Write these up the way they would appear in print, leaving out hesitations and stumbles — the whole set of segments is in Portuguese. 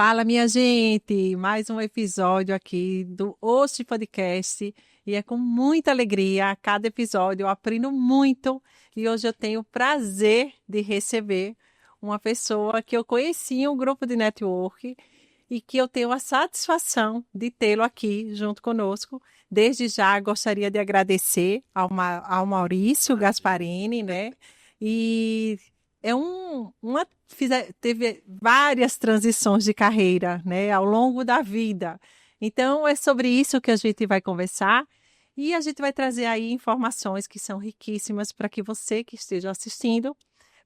Fala, minha gente! Mais um episódio aqui do Hoje Podcast e é com muita alegria. A cada episódio eu aprendo muito e hoje eu tenho o prazer de receber uma pessoa que eu conheci em um grupo de network e que eu tenho a satisfação de tê-lo aqui junto conosco. Desde já gostaria de agradecer ao Maurício Gasparini, né? E teve várias transições de carreira, né, ao longo da vida. Então, é sobre isso que a gente vai conversar e a gente vai trazer aí informações que são riquíssimas para que você que esteja assistindo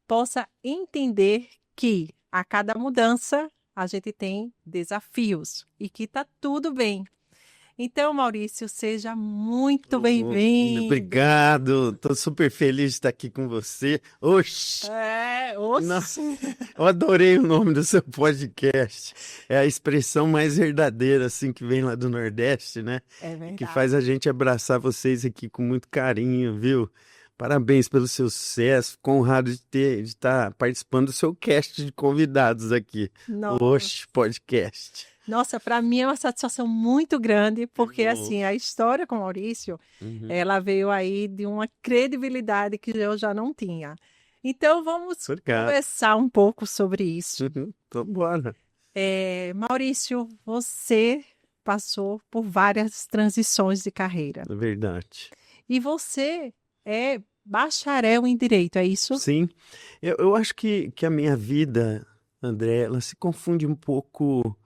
possa entender que a cada mudança a gente tem desafios e que está tudo bem. Então, Maurício, seja muito bem-vindo. Obrigado, tô super feliz de estar aqui com você. Oxi, nossa, Oxe. eu adorei o nome do seu podcast. É a expressão mais verdadeira, assim, que vem lá do Nordeste, né? É E que verdade. faz a gente abraçar vocês aqui com muito carinho, viu? Parabéns pelo seu sucesso. Fico honrado de estar participando do seu cast de convidados aqui. Oxi, podcast. Nossa, para mim é uma satisfação muito grande, porque Bom. assim, a história com o Maurício, Uhum. ela veio aí de uma credibilidade que eu já não tinha. Então vamos Obrigado. conversar um pouco sobre isso. Então, bora. Maurício, você passou por várias transições de carreira É verdade. e você é bacharel em Direito, é isso? Sim, eu acho que a minha vida, André, ela se confunde um pouco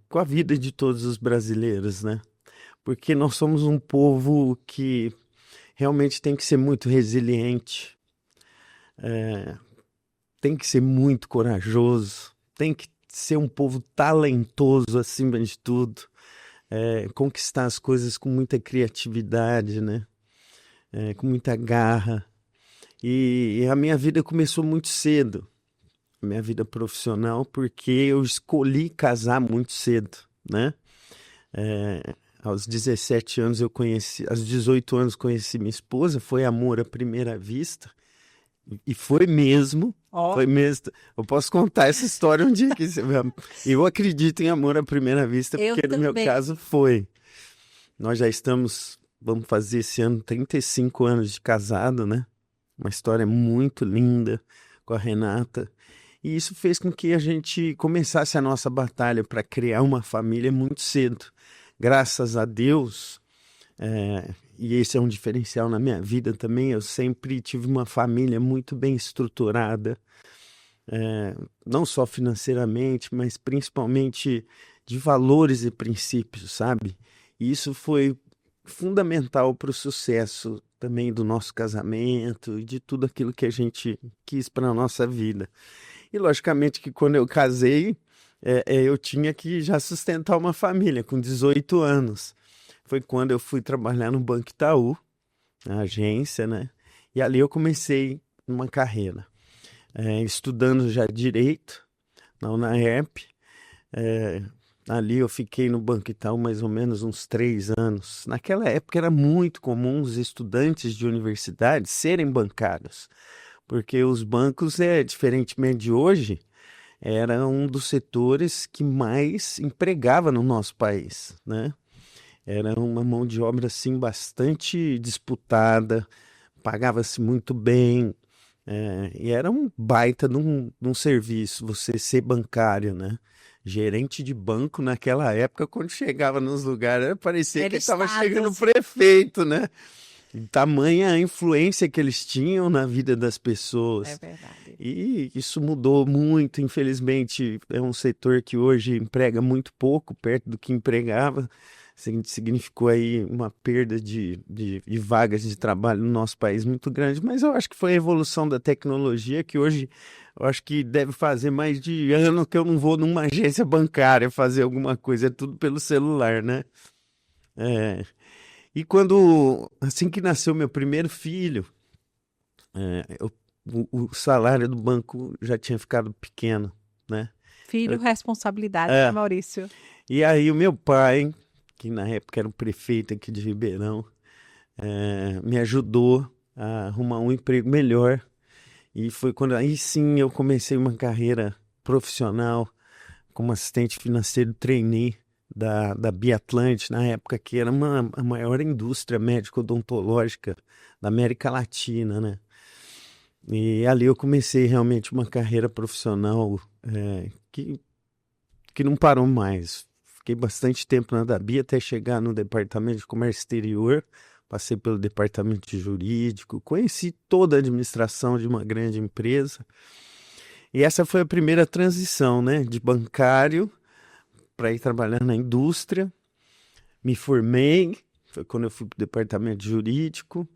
com a vida de todos os brasileiros, né? Porque nós somos um povo que realmente tem que ser muito resiliente, tem que ser muito corajoso, tem que ser um povo talentoso acima de tudo, conquistar as coisas com muita criatividade, né? Com muita garra. E a minha vida começou muito cedo. Minha vida profissional, porque eu escolhi casar muito cedo, né? Aos 17 anos eu conheci, aos 18 anos conheci minha esposa, foi amor à primeira vista, e foi mesmo, Ó, foi mesmo. Eu posso contar essa história um dia que eu acredito em amor à primeira vista, eu porque no meu também. caso foi. Nós já estamos, vamos fazer esse ano 35 anos de casado, né? Uma história muito linda com a Renata. E isso fez com que a gente começasse a nossa batalha para criar uma família muito cedo. Graças a Deus, e esse é um diferencial na minha vida também, eu sempre tive uma família muito bem estruturada, não só financeiramente, mas principalmente de valores e princípios, sabe? E isso foi fundamental para o sucesso também do nosso casamento e de tudo aquilo que a gente quis para a nossa vida. E logicamente que quando eu casei, eu tinha que já sustentar uma família com 18 anos. Foi quando eu fui trabalhar no Banco Itaú, na agência, né? E ali eu comecei uma carreira, estudando já direito na UNAERP. Ali eu fiquei no Banco Itaú mais ou menos uns 3 anos. Naquela época era muito comum os estudantes de universidade serem bancários, porque os bancos, diferentemente de hoje, era um dos setores que mais empregava no nosso país, né? Era uma mão de obra assim bastante disputada, pagava-se muito bem, e era um baita de um serviço você ser bancário, né? Gerente de banco naquela época, quando chegava nos lugares, parecia que Era estava chegando o status. prefeito, né? Tamanha a influência que eles tinham na vida das É pessoas. verdade. E isso mudou muito, infelizmente. É um setor que hoje emprega muito pouco, perto do que empregava. Significou aí uma perda de vagas de trabalho no nosso país muito grande. Mas eu acho que foi a evolução da tecnologia que hoje eu acho que deve fazer mais de ano que eu não vou numa agência bancária fazer alguma coisa. É tudo pelo celular, né? É. E assim que nasceu meu primeiro filho, o salário do banco já tinha ficado pequeno, né? Filho, Eu- responsabilidade, né, é, Maurício? e aí o meu pai, que na época era o prefeito aqui de Ribeirão, me ajudou a arrumar um emprego melhor. E foi quando aí sim eu comecei uma carreira profissional como assistente financeiro trainee da Biatlante, na época que era a maior indústria médico-odontológica da América Latina, né? E ali eu comecei realmente uma carreira profissional que não parou mais. Fiquei bastante tempo na Dabi até chegar no departamento de comércio exterior, passei pelo departamento de jurídico, conheci toda a administração de uma grande empresa. E essa foi a primeira transição, né, de bancário para ir trabalhar na indústria. Me formei, foi quando eu fui para o departamento jurídico.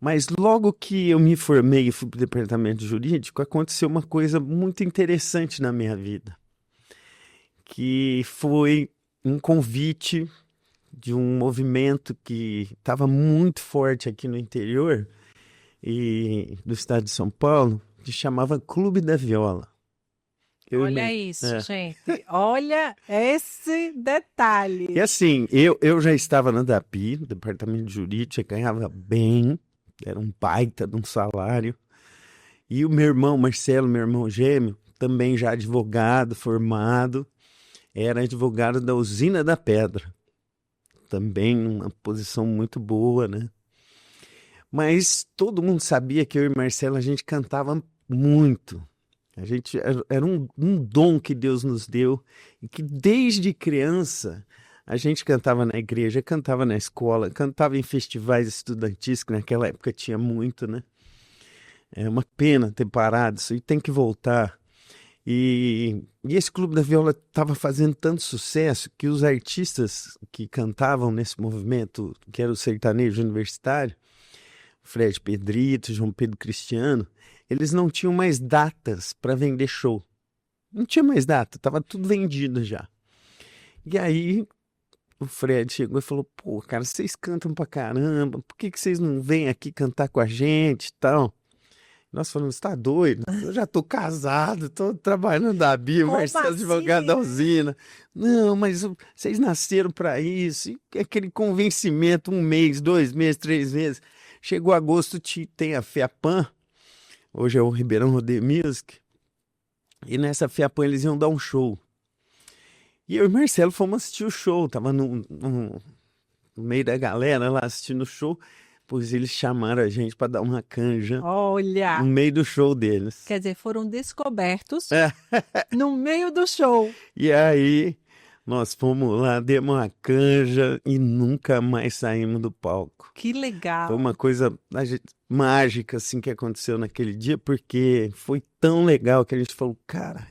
Mas logo que eu me formei e fui para o departamento jurídico, aconteceu uma coisa muito interessante na minha vida, que foi um convite de um movimento que estava muito forte aqui no interior do estado de São Paulo, que chamava Clube da Viola. Olha isso, gente. Olha esse detalhe. E assim, eu já estava na DAPI, no departamento jurídico, eu ganhava bem, era um baita de um salário. E o meu irmão, Marcelo, meu irmão gêmeo, também já advogado, formado, era advogado da Usina da Pedra. Também uma posição muito boa, né? Mas todo mundo sabia que eu e Marcelo, a gente cantava muito. A gente era um dom que Deus nos deu e que desde criança a gente cantava na igreja, cantava na escola, cantava em festivais estudantis, que naquela época tinha muito, né? É uma pena ter parado, isso aí tem que voltar. E esse Clube da Viola estava fazendo tanto sucesso que os artistas que cantavam nesse movimento, que era o sertanejo universitário, Fred Pedrito, João Pedro Cristiano, eles não tinham mais datas para vender show. Não tinha mais data, estava tudo vendido já. E aí o Fred chegou e falou, pô, cara, vocês cantam pra caramba, por que vocês não vêm aqui cantar com a gente e tal? Nós falamos, você tá doido? Eu já tô casado, tô trabalhando da Bia, Marcelo, advogado da usina. Não, mas vocês nasceram para isso. E aquele convencimento, 1 mês, 2 meses, 3 meses. Chegou agosto, tem a FEAPAN, hoje é o Ribeirão Rodeio Music, e nessa FEAPAN eles iam dar um show. E eu e o Marcelo fomos assistir o show, tava no meio da galera lá assistindo o show, pois eles chamaram a gente para dar uma canja. Olha! No meio do show deles. Quer dizer, foram descobertos no meio do show. E aí nós fomos lá, demos uma canja e nunca mais saímos do palco. Que legal! Foi uma coisa mágica assim que aconteceu naquele dia, porque foi tão legal que a gente falou, cara,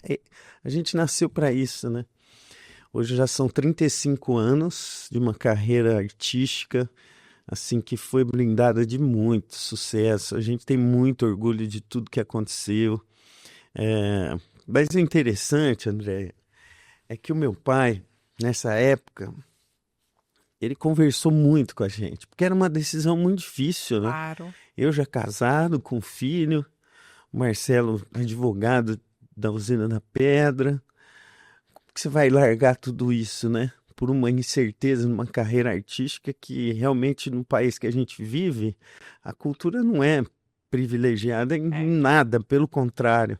a gente nasceu para isso, né? Hoje já são 35 anos de uma carreira artística, assim, que foi blindada de muito sucesso. A gente tem muito orgulho de tudo que aconteceu. Mas o interessante, André, é que o meu pai, nessa época, ele conversou muito com a gente, porque era uma decisão muito difícil, né? Claro. Eu já casado, com filho, o Marcelo, advogado da Usina da Pedra. Como que você vai largar tudo isso, né? Por uma incerteza numa carreira artística que realmente no país que a gente vive, a cultura não é privilegiada em nada, pelo contrário.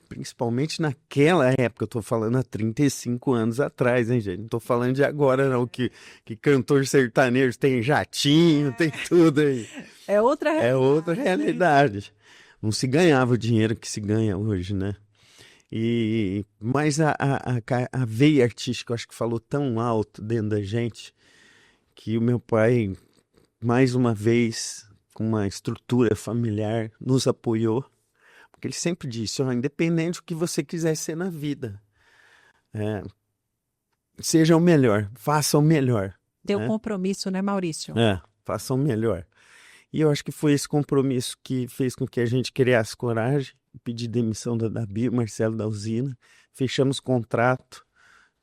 Principalmente naquela época, eu tô falando há 35 anos atrás, hein, gente? Não tô falando de agora, não, que cantor sertanejo tem jatinho, tem tudo aí. É outra realidade. É outra realidade. Não se ganhava o dinheiro que se ganha hoje, né? Mas a veia artística, eu acho que falou tão alto dentro da gente que o meu pai, mais uma vez, com uma estrutura familiar, nos apoiou. Porque ele sempre disse, independente do que você quiser ser na vida, seja o melhor, faça o melhor. Deu compromisso, né, Maurício? Faça o melhor. E eu acho que foi esse compromisso que fez com que a gente criasse coragem, pedi demissão da Dabi, Marcelo da Usina, fechamos contrato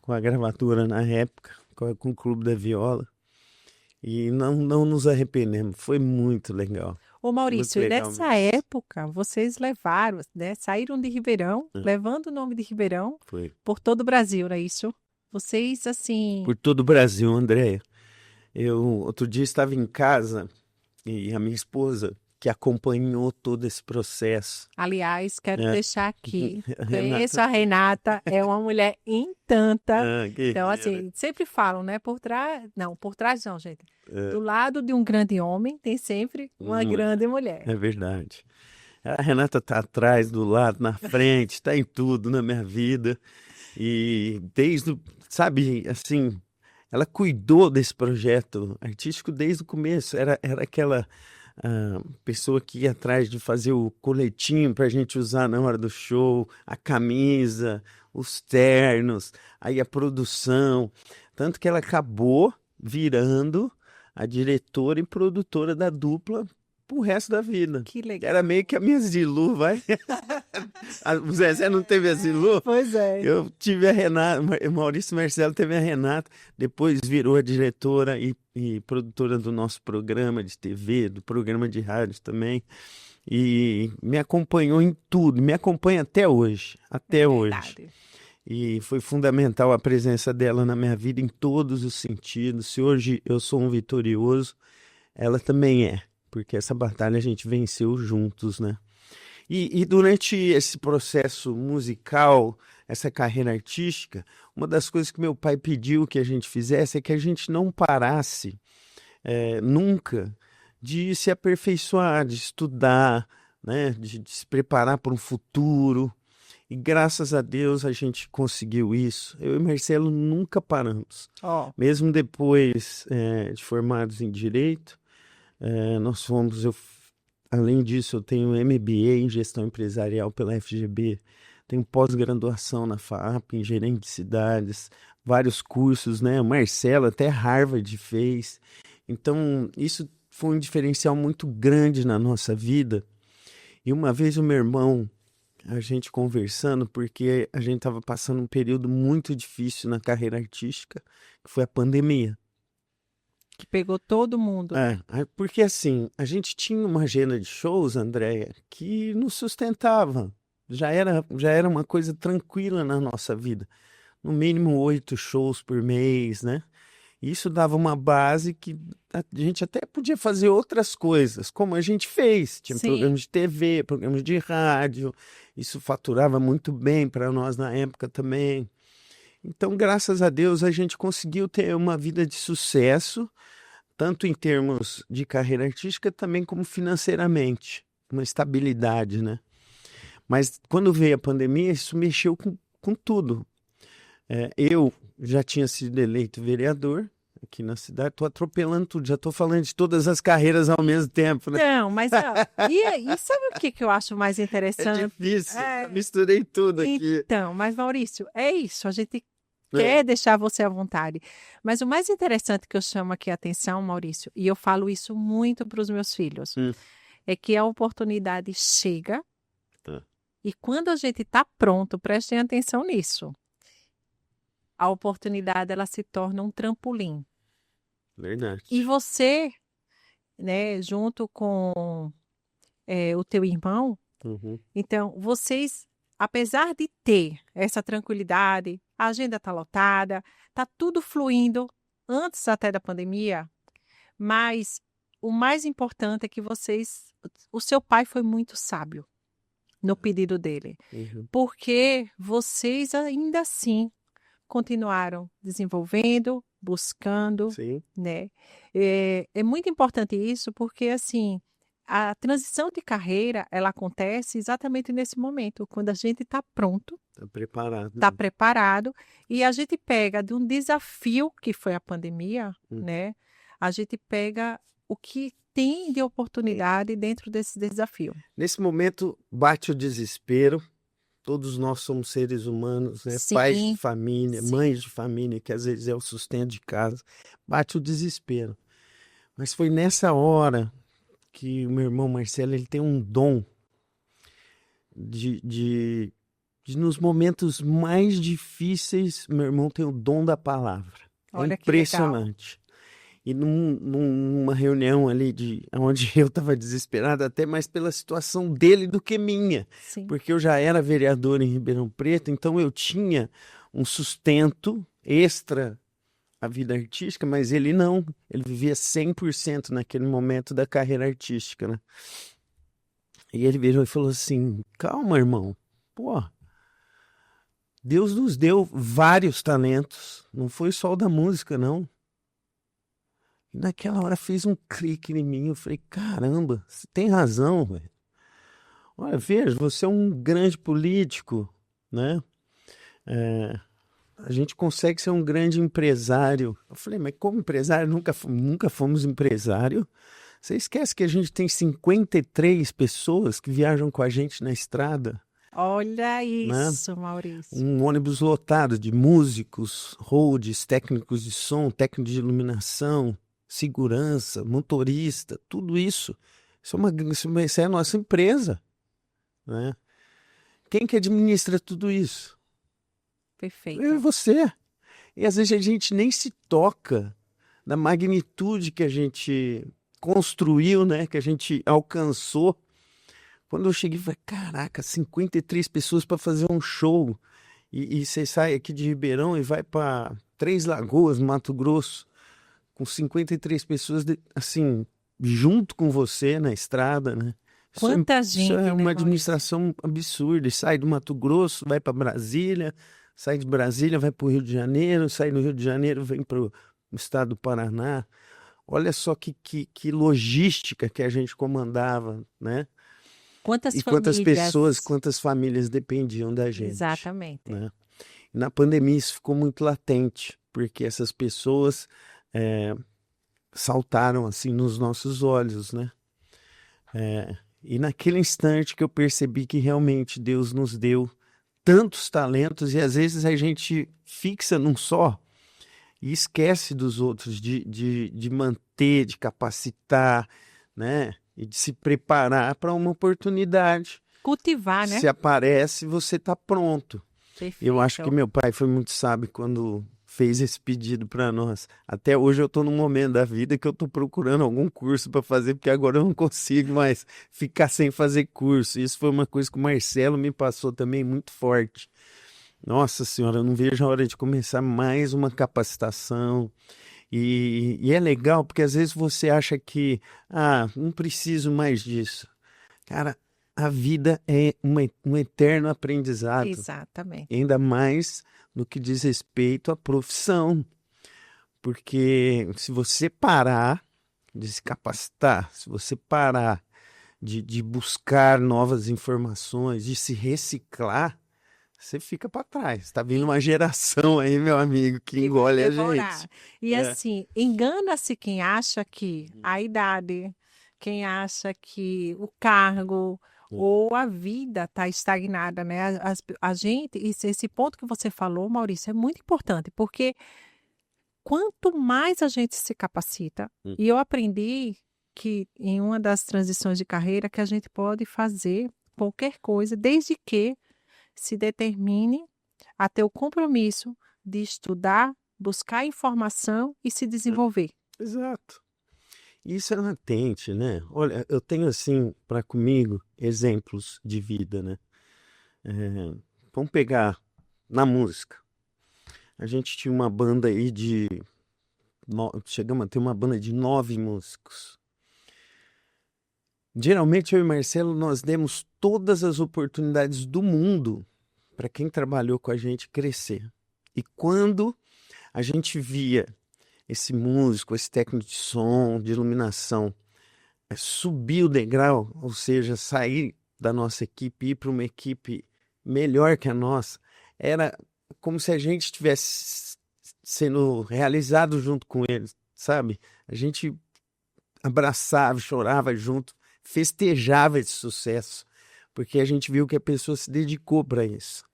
com a gravadora na época, com o Clube da Viola, e não nos arrependemos, foi muito legal. Ô Maurício, e nessa época vocês levaram, né, saíram de Ribeirão, levando o nome de Ribeirão por todo o Brasil, não é isso? Vocês, assim... Por todo o Brasil, Andréia. Eu, outro dia, estava em casa e a minha esposa que acompanhou todo esse processo. Aliás, quero deixar aqui. Renata. Conheço a Renata, é uma mulher encanta. Então, Guerreira. assim, sempre falam, né? Por trás não, gente. Do lado de um grande homem tem sempre uma grande mulher. É verdade. A Renata está atrás, do lado, na frente, está em tudo na minha vida. E sabe, assim, ela cuidou desse projeto artístico desde o começo. Era aquela pessoa que ia atrás de fazer o coletinho para a gente usar na hora do show, a camisa, os ternos, aí a produção. Tanto que ela acabou virando a diretora e produtora da dupla pro resto da vida. Que legal. Era meio que a minha Zilu, vai. O Zezé não teve a Zilu? Pois é. Eu tive a Renata, Maurício Marcelo teve a Renata, depois virou a diretora e produtora do nosso programa de TV, do programa de rádio também. E me acompanhou em tudo, me acompanha até hoje, até hoje. Verdade. E foi fundamental a presença dela na minha vida em todos os sentidos. Se hoje eu sou um vitorioso, ela também é, porque essa batalha a gente venceu juntos, né? E durante esse processo musical, essa carreira artística, uma das coisas que meu pai pediu que a gente fizesse é que a gente não parasse nunca de se aperfeiçoar, de estudar, né? De se preparar para um futuro. E graças a Deus a gente conseguiu isso. Eu e Marcelo nunca paramos. Mesmo depois de formados em Direito, nós fomos... Além disso, eu tenho MBA em Gestão Empresarial pela FGB, tenho pós-graduação na FAAP em Gerente de Cidades, vários cursos, né? O Marcelo até Harvard fez. Então, isso foi um diferencial muito grande na nossa vida. E uma vez o meu irmão, a gente conversando, porque a gente estava passando um período muito difícil na carreira artística, que foi a pandemia. Que pegou todo mundo. Porque assim, a gente tinha uma agenda de shows, Andréia, que nos sustentava. Já era uma coisa tranquila na nossa vida. No mínimo 8 shows por mês, né? Isso dava uma base que a gente até podia fazer outras coisas, como a gente fez. Tinha programas de TV, programas de rádio. Isso faturava muito bem para nós na época também. Então, graças a Deus, a gente conseguiu ter uma vida de sucesso, tanto em termos de carreira artística, também como financeiramente, uma estabilidade, né? Mas quando veio a pandemia, isso mexeu com tudo. Eu já tinha sido eleito vereador aqui na cidade, estou atropelando tudo, já estou falando de todas as carreiras ao mesmo tempo, né? Não, mas e sabe o que eu acho mais interessante? É difícil, misturei tudo aqui. Então, mas Maurício, é isso, a gente quer deixar você à vontade. Mas o mais interessante que eu chamo aqui a atenção, Maurício, e eu falo isso muito para os meus filhos, é que a oportunidade chega e quando a gente está pronto, prestem atenção nisso, a oportunidade ela se torna um trampolim. Verdade. E você, né, junto com o teu irmão, então vocês, apesar de ter essa tranquilidade, a agenda está lotada, está tudo fluindo antes até da pandemia, mas o mais importante é que o seu pai foi muito sábio no pedido dele, porque vocês ainda assim continuaram desenvolvendo, buscando, né? É muito importante isso porque, assim, a transição de carreira, ela acontece exatamente nesse momento, quando a gente está pronto, está preparado, e a gente pega de um desafio que foi a pandemia, né? A gente pega o que tem de oportunidade dentro desse desafio. Nesse momento, bate o desespero. Todos nós somos seres humanos, né? Pais de família, mães de família, que às vezes é o sustento de casa. Bate o desespero. Mas foi nessa hora que o meu irmão Marcelo, ele tem um dom de nos momentos mais difíceis, meu irmão tem o dom da palavra. Olha, é impressionante. E numa reunião ali onde eu estava desesperado, até mais pela situação dele do que minha. Porque eu já era vereador em Ribeirão Preto, então eu tinha um sustento extra à vida artística, mas ele não. Ele vivia 100% naquele momento da carreira artística, né? E ele virou e falou assim: calma, irmão. Pô, Deus nos deu vários talentos. Não foi só o da música, não. E naquela hora fez um clique em mim. Eu falei: caramba, você tem razão, velho. Olha, veja, você é um grande político, né? É, a gente consegue ser um grande empresário. Eu falei: mas como empresário? Nunca fomos empresário. Você esquece que a gente tem 53 pessoas que viajam com a gente na estrada, Olha né? isso, Maurício. Um ônibus lotado de músicos, holds, técnicos de som, técnicos de iluminação, segurança, motorista, tudo isso. Isso é a nossa empresa, né? Quem que administra tudo isso? Eu e Perfeito. você. E às vezes a gente nem se toca na magnitude que a gente construiu, né? Que a gente alcançou. Quando eu cheguei, eu falei: caraca, 53 pessoas para fazer um show. E você sai aqui de Ribeirão e vai para Três Lagoas, Mato Grosso, com 53 pessoas, assim, junto com você na estrada, né? Quanta Isso é gente, né, uma Maurício? administração absurda. E sai do Mato Grosso, vai para Brasília, sai de Brasília, vai para o Rio de Janeiro, sai do Rio de Janeiro, vem para o estado do Paraná. Olha só que logística que a gente comandava, né? Quantas E quantas pessoas, famílias? quantas famílias dependiam da gente, Exatamente. né? Na pandemia isso ficou muito latente, porque essas pessoas eh, saltaram assim nos nossos olhos, né? E naquele instante que eu percebi que realmente Deus nos deu tantos talentos e às vezes a gente fixa num só e esquece dos outros, de manter, de capacitar, né? E de se preparar para uma oportunidade. Cultivar, né? Se aparece, você está pronto. Eu acho que Perfeito. meu pai foi muito sábio quando fez esse pedido para nós. Até hoje eu estou num momento da vida que eu estou procurando algum curso para fazer, porque agora eu não consigo mais ficar sem fazer curso. Isso foi uma coisa que o Marcelo me passou também muito forte. Nossa Senhora, eu não vejo a hora de começar mais uma capacitação. E é legal porque às vezes você acha que, não preciso mais disso. Cara, a vida é um eterno aprendizado, Exatamente. ainda mais no que diz respeito à profissão, porque se você parar de se capacitar, se você parar de buscar novas informações, de se reciclar, você fica para trás. Está vindo uma geração aí, meu amigo, que Que vai engole a devorar. gente. E É. assim, engana-se quem acha que a idade, quem acha que o cargo ou a vida está estagnada, né? A gente, esse ponto que você falou, Maurício, é muito importante, porque quanto mais a gente se capacita, e eu aprendi que em uma das transições de carreira que a gente pode fazer qualquer coisa, desde que se determine a ter o compromisso de estudar, buscar informação e se desenvolver. Exato. Isso é latente, né? Olha, eu tenho assim para comigo exemplos de vida, né? É, vamos pegar na música. A gente tinha uma banda aí chegamos a ter uma banda de 9 músicos. Geralmente eu e Marcelo nós demos todas as oportunidades do mundo para quem trabalhou com a gente crescer. E quando a gente via esse músico, esse técnico de som, de iluminação, subir o degrau, ou seja, sair da nossa equipe e ir para uma equipe melhor que a nossa, era como se a gente estivesse sendo realizado junto com eles, sabe? A gente abraçava, chorava junto, festejava esse sucesso, porque a gente viu que a pessoa se dedicou para isso.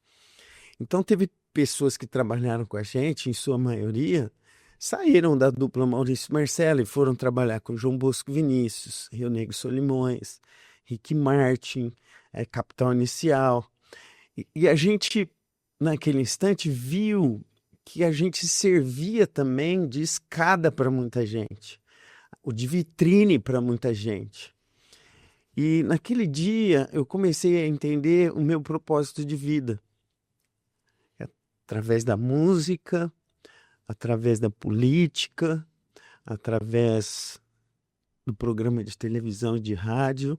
Então teve pessoas que trabalharam com a gente, em sua maioria, saíram da dupla Maurício e Marcelo e foram trabalhar com João Bosco Vinícius, Rio Negro Solimões, Rick Martin, Capital Inicial. E a gente, naquele instante, viu que a gente servia também de escada para muita gente, ou de vitrine para muita gente. E naquele dia eu comecei a entender o meu propósito de vida. Através da música, através da política, através do programa de televisão e de rádio.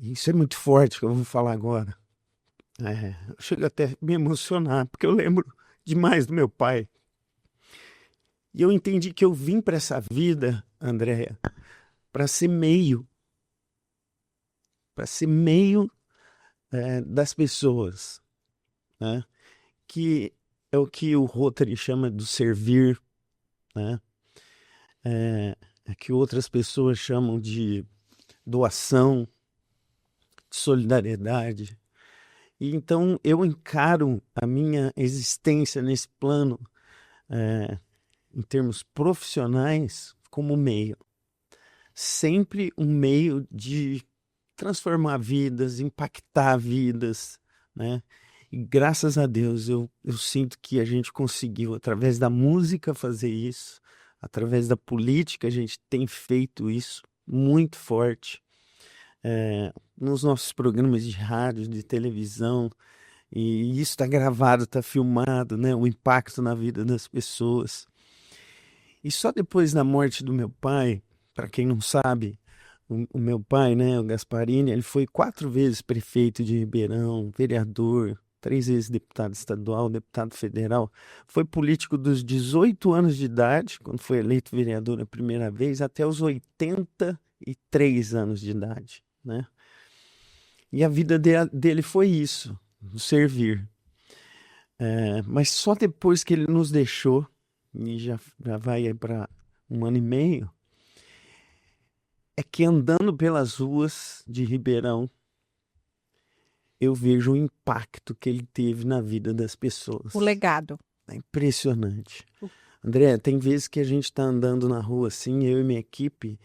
Isso é muito forte que eu vou falar agora. Eu chego até a me emocionar, porque eu lembro demais do meu pai. E eu entendi que eu vim para essa vida, Andréia, para ser meio, das pessoas, né? Que é o que o Rotary chama do servir, né? É que outras pessoas chamam de doação, de solidariedade. E então eu encaro a minha existência nesse plano, em termos profissionais, como meio. Sempre um meio de transformar vidas, impactar vidas, né? E graças a Deus eu sinto que a gente conseguiu, através da música, fazer isso, através da política, a gente tem feito isso muito forte, nos nossos programas de rádio, de televisão, e isso está gravado, está filmado, né? O impacto na vida das pessoas. E só depois da morte do meu pai, para quem não sabe, o meu pai, né, o Gasparini, ele foi 4 vezes prefeito de Ribeirão, vereador, 3 vezes deputado estadual, deputado federal. Foi político dos 18 anos de idade, quando foi eleito vereador a primeira vez, até os 83 anos de idade, né? E a vida dele foi isso, o servir. Mas só depois que ele nos deixou, e já vai para 1 ano e meio, é que andando pelas ruas de Ribeirão, eu vejo o impacto que ele teve na vida das pessoas. O legado. É impressionante. André, tem vezes que a gente está andando na rua assim, eu e minha equipe,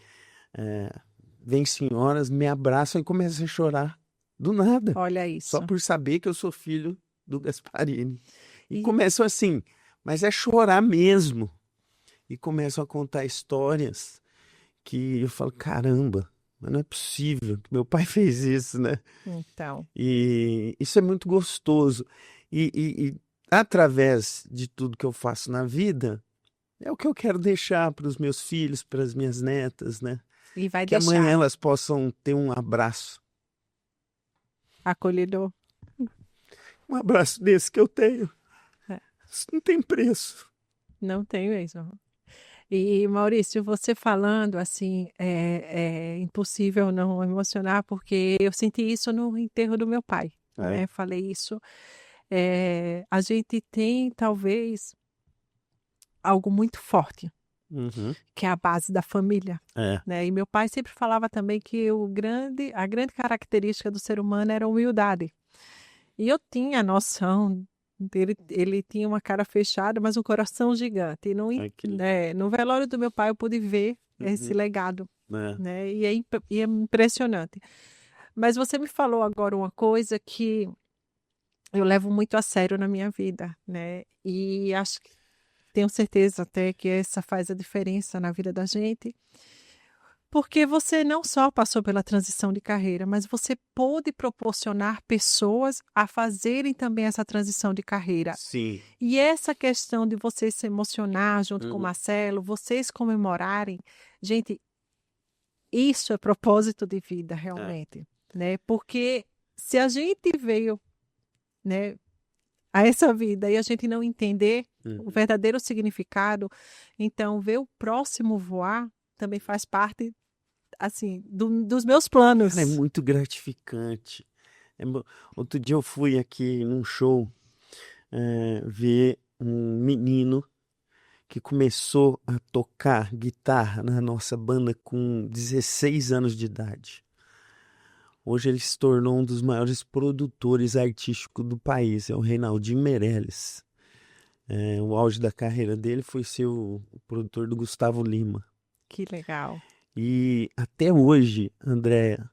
vem senhoras, me abraçam e começam a chorar. Do nada. Olha isso. Só por saber que eu sou filho do Gasparini. E E- começam assim, mas é chorar mesmo. E começam a contar histórias que eu falo, caramba, mas não é possível que meu pai fez isso, né? Então, E isso é muito gostoso. E através de tudo que eu faço na vida, é o que eu quero deixar para os meus filhos, para as minhas netas, né? e vai Que amanhã deixar elas possam ter um abraço. acolhedor. Um abraço desse que eu tenho. É, Isso não tem preço. não tem mesmo. E Maurício, você falando assim, é impossível não emocionar, porque eu senti isso no enterro do meu pai, É. né? Falei isso. A gente tem talvez algo muito forte, Uhum. que é a base da família, É. né? E meu pai sempre falava também que a grande característica do ser humano era a humildade. E eu tinha a noção dele, ele tinha uma cara fechada, mas um coração gigante. E Ai, que lindo. no velório do meu pai eu pude ver esse Uhum. legado, É. né? E é impressionante. Mas você me falou agora uma coisa que eu levo muito a sério na minha vida, né? E acho que tenho certeza até que essa faz a diferença na vida da gente. Porque você não só passou pela transição de carreira, mas você pôde proporcionar pessoas a fazerem também essa transição de carreira. Sim. E essa questão de você se emocionar junto com o Uhum. Marcelo, vocês comemorarem, gente, isso é propósito de vida realmente, né? Porque se a gente veio, né, a essa vida e a gente não entender o Uhum. verdadeiro significado, então ver o próximo voar também faz parte assim, dos meus planos. Cara, é muito gratificante. Outro dia eu fui aqui num show, ver um menino que começou a tocar guitarra na nossa banda com 16 anos de idade. Hoje ele se tornou um dos maiores produtores artísticos do país, é o Reinaldinho Meirelles. O auge da carreira dele foi ser o produtor do Gustavo Lima. Que legal. E até hoje, Andréa,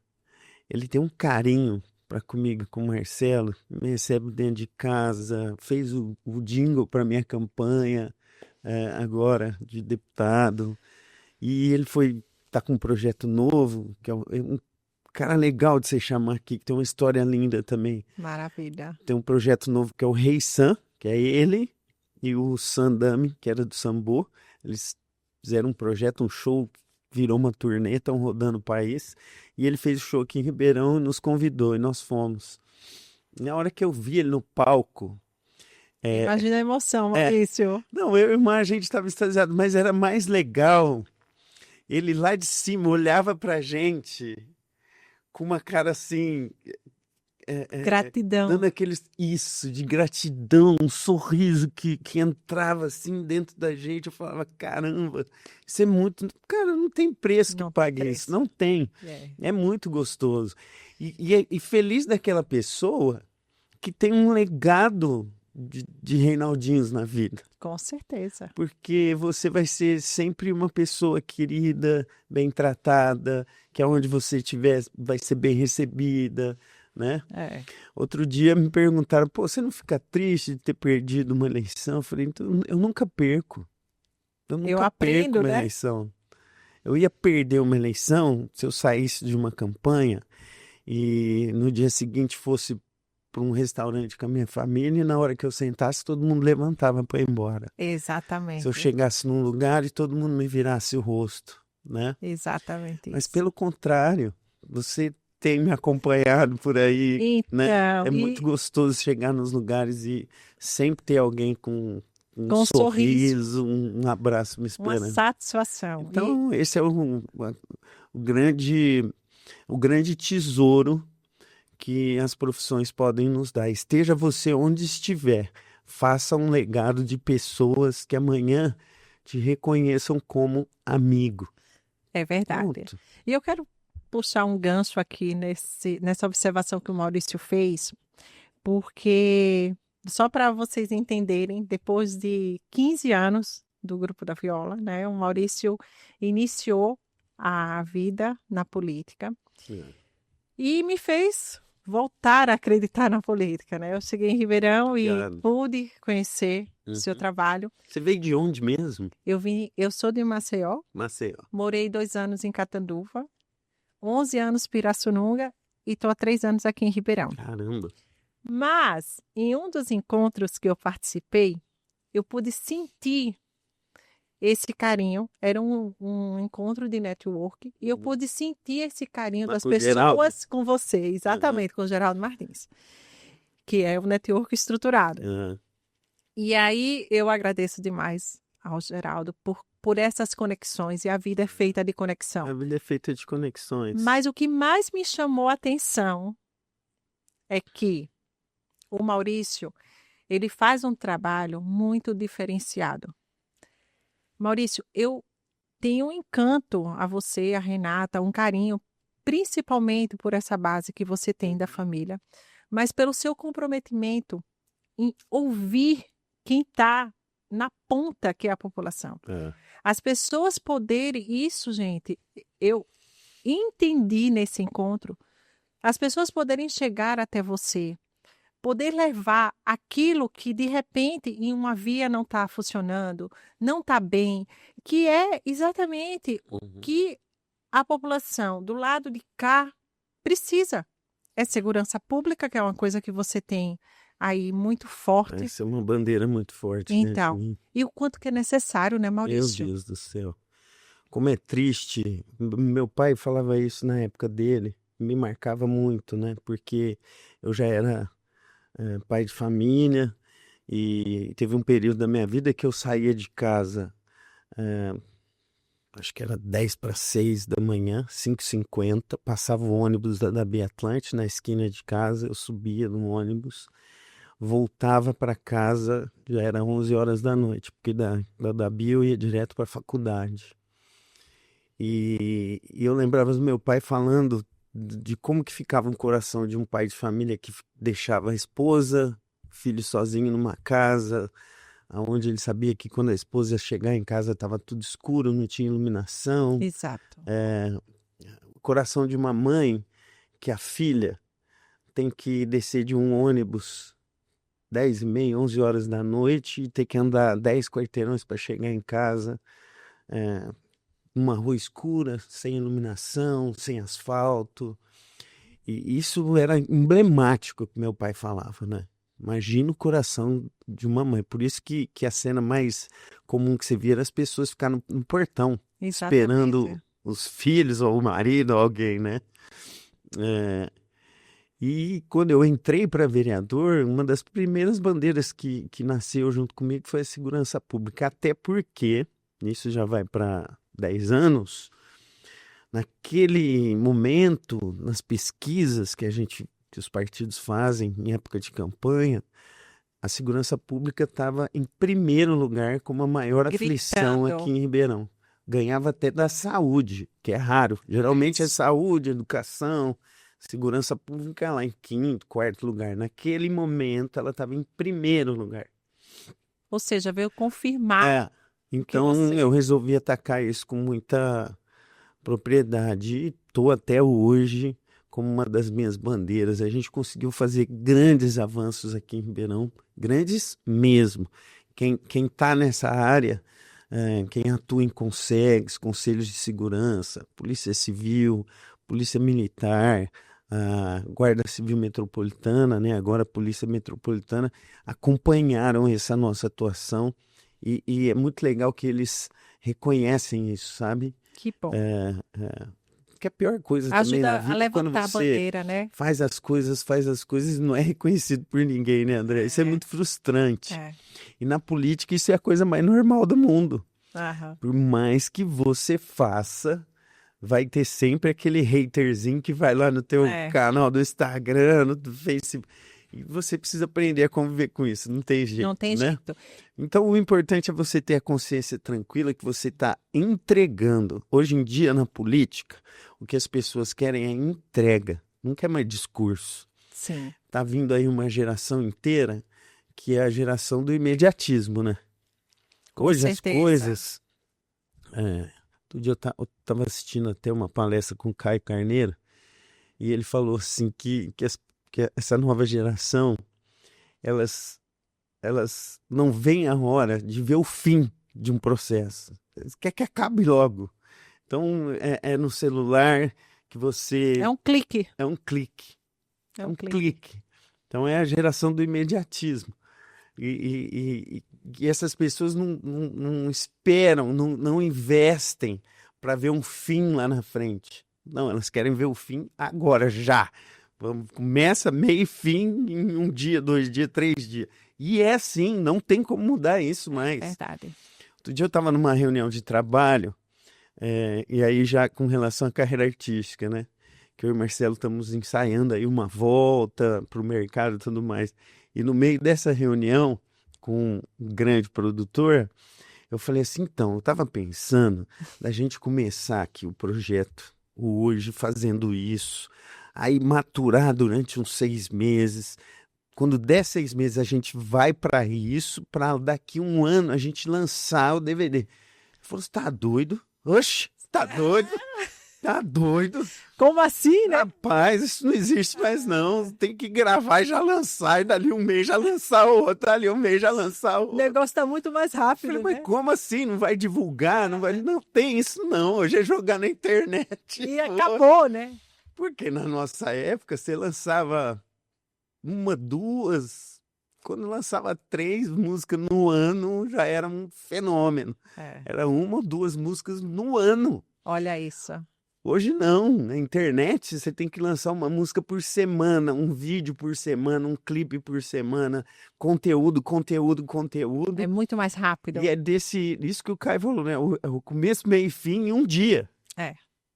ele tem um carinho para comigo, com o Marcelo, me recebe dentro de casa, fez o jingle para minha campanha, agora de deputado. E ele tá com um projeto novo, que é um cara legal de você chamar aqui, que tem uma história linda também. Maravilha. Tem um projeto novo que é o Rei Sam, que é ele, e o Sandami, que era do Sambô. Eles fizeram um projeto, um show virou uma turnê, estão rodando o país. E ele fez o show aqui em Ribeirão e nos convidou, e nós fomos. Na hora que eu vi ele no palco, Imagina a emoção, é, Maurício. não, eu e o irmão, a gente estava extasiado, mas era mais legal. Ele lá de cima olhava pra gente com uma cara assim, Gratidão. dando isso, de gratidão, um sorriso que entrava assim dentro da gente. Eu falava, caramba, isso é muito. Cara, não tem preço que Não tem pague preço. isso. Não tem. É. É muito gostoso. E feliz daquela pessoa que tem um legado de Reinaldinhos na vida. Com certeza. Porque você vai ser sempre uma pessoa querida, bem tratada, que aonde você estiver vai ser bem recebida, né? É. Outro dia me perguntaram, pô, você não fica triste de ter perdido uma eleição? Eu falei, então, eu nunca perco. Eu Eu nunca perco aprendo, uma né? eleição. Eu ia perder uma eleição se eu saísse de uma campanha e no dia seguinte fosse para um restaurante com a minha família e na hora que eu sentasse todo mundo levantava para ir embora. Se eu Exatamente. chegasse num lugar e todo mundo me virasse o rosto, né? Exatamente Mas isso. pelo contrário, você tem me acompanhado por aí, né? Então, É muito gostoso chegar nos lugares e sempre ter alguém com um com um sorriso, sorriso, um abraço me uma esperando. satisfação. Então, esse é o grande tesouro que as profissões podem nos dar. Esteja você onde estiver, faça um legado de pessoas que amanhã te reconheçam como amigo. É verdade. Pronto. E eu quero puxar um gancho aqui nessa observação que o Maurício fez, porque só para vocês entenderem, depois de 15 anos do Grupo da Viola, né, o Maurício iniciou a vida na política e me fez voltar a acreditar na política, né? Eu cheguei em Ribeirão e Obrigado. pude conhecer o seu Uhum. trabalho. Você veio de onde mesmo? Eu sou de Maceió, Maceió. morei 2 anos em Catanduva, 11 anos em Pirassununga e estou há 3 anos aqui em Ribeirão. Caramba. Mas, em um dos encontros que eu participei, eu pude sentir esse carinho. Era um encontro de network e eu pude sentir esse carinho Mas das com o Geraldo? pessoas com você, exatamente, com o Geraldo Martins, que é o network estruturado. Ah, E aí eu agradeço demais ao Geraldo por essas conexões, e a vida é feita de conexão. a vida é feita de conexões. Mas o que mais me chamou a atenção é que o Maurício, ele faz um trabalho muito diferenciado. Maurício, eu tenho um encanto a você, a Renata, um carinho, principalmente por essa base que você tem da família, mas pelo seu comprometimento em ouvir quem está na ponta, que é a população. É. As pessoas poderem, isso, gente, eu entendi nesse encontro, as pessoas poderem chegar até você, poder levar aquilo que de repente em uma via não está funcionando, não está bem, que é exatamente o que a população do lado de cá precisa. É segurança pública, que é uma coisa que você tem aí muito forte. Essa é uma bandeira muito forte, Então, né? e o quanto que é necessário, né, Meu Maurício? Deus do céu. Como é triste. Meu pai falava isso na época dele, me marcava muito, né? Porque eu já era pai de família e teve um período da minha vida que eu saía de casa, acho que era 10 para 6 da manhã, 5h50, passava o ônibus da Via Atlântica na esquina de casa, eu subia no ônibus, voltava para casa, já era 11 horas da noite, porque da Bia eu ia direto para a faculdade. E eu lembrava do meu pai falando de como que ficava no coração de um pai de família que deixava a esposa, filho sozinho numa casa, onde ele sabia que quando a esposa ia chegar em casa estava tudo escuro, não tinha iluminação. Exato. O coração de uma mãe que a filha tem que descer de um ônibus 10h30, 11 horas da noite e ter que andar 10 quarteirões para chegar em casa, numa rua escura, sem iluminação, sem asfalto. E isso era emblemático que meu pai falava, né? Imagina o coração de uma mãe. Por isso que a cena mais comum que você via era as pessoas ficar no portão, Exatamente. esperando os filhos, ou o marido, ou alguém, né? É, e quando eu entrei para vereador, uma das primeiras bandeiras que nasceu junto comigo foi a segurança pública, até porque, isso já vai para 10 anos, naquele momento, nas pesquisas que os partidos fazem em época de campanha, a segurança pública estava em primeiro lugar como a maior aflição aqui Gritando. em Ribeirão. Ganhava até da saúde, que é raro. Geralmente é saúde, educação, segurança pública lá em quinto, quarto lugar. Naquele momento ela estava em primeiro lugar. Ou seja, veio confirmar que Então você... eu resolvi atacar isso com muita propriedade e estou até hoje como uma das minhas bandeiras. A gente conseguiu fazer grandes avanços aqui em Ribeirão, grandes mesmo. Quem está nessa área, quem atua em conselhos de segurança, Polícia Civil, Polícia Militar, a Guarda Civil Metropolitana, né, agora a Polícia Metropolitana, acompanharam essa nossa atuação e é muito legal que eles reconhecem isso, sabe? Que bom. Que a pior coisa também na Ajuda a vida é quando levantar a você bandeira, né? faz as coisas e não é reconhecido por ninguém, né, André? Isso é muito frustrante. É. E na política isso é a coisa mais normal do mundo. Aham. Por mais que você faça, vai ter sempre aquele haterzinho que vai lá no teu canal do Instagram, no Facebook. E você precisa aprender a conviver com isso, não tem jeito, Não tem né? jeito. Então, o importante é você ter a consciência tranquila que você está entregando. Hoje em dia, na política, o que as pessoas querem é entrega, não quer mais discurso. Sim. Tá vindo aí uma geração inteira que é a geração do imediatismo, né? Com Hoje certeza. as coisas... Outro dia eu estava assistindo até uma palestra com o Caio Carneiro e ele falou assim que essa nova geração, elas não veem a hora de ver o fim de um processo. Quer que acabe logo. Então, é no celular que você... É um clique. É um clique. É É um um clique. clique. Então, é a geração do imediatismo. E essas pessoas não esperam, não investem para ver um fim lá na frente. Não, elas querem ver o fim agora, já. Começa, meio e fim em 1 dia, 2 dias, 3 dias. E é assim, não tem como mudar isso mais. Verdade. Outro dia eu estava numa reunião de trabalho, e aí já com relação à carreira artística, né? Que eu e o Marcelo estamos ensaiando aí uma volta para o mercado e tudo mais. E no meio dessa reunião com um grande produtor, eu falei assim, então, eu estava pensando da gente começar aqui o projeto hoje, fazendo isso, aí maturar durante uns 6 meses. Quando der 6 meses, a gente vai para isso, para daqui 1 ano a gente lançar o DVD. Ele falou, você tá doido? Oxe, tá doido? Tá doido? Como assim, né? Rapaz, isso não existe mais não. Tem que gravar e já lançar. E dali 1 mês já lançar outro. Dali 1 mês já lançar O outro. negócio tá muito mais rápido, Falei, mas né? como assim? Não vai divulgar? Não vai... Não tem isso não. Hoje é jogar na internet. E acabou, né? Porque na nossa época você lançava 1, 2... Quando lançava 3 músicas no ano, já era um fenômeno. Era 1 ou 2 músicas no ano. Olha isso. Hoje não, na internet você tem que lançar uma música por semana, um vídeo por semana, um clipe por semana, conteúdo. É muito mais rápido. E é isso que o Caio falou, né? O começo, meio e fim em 1 dia.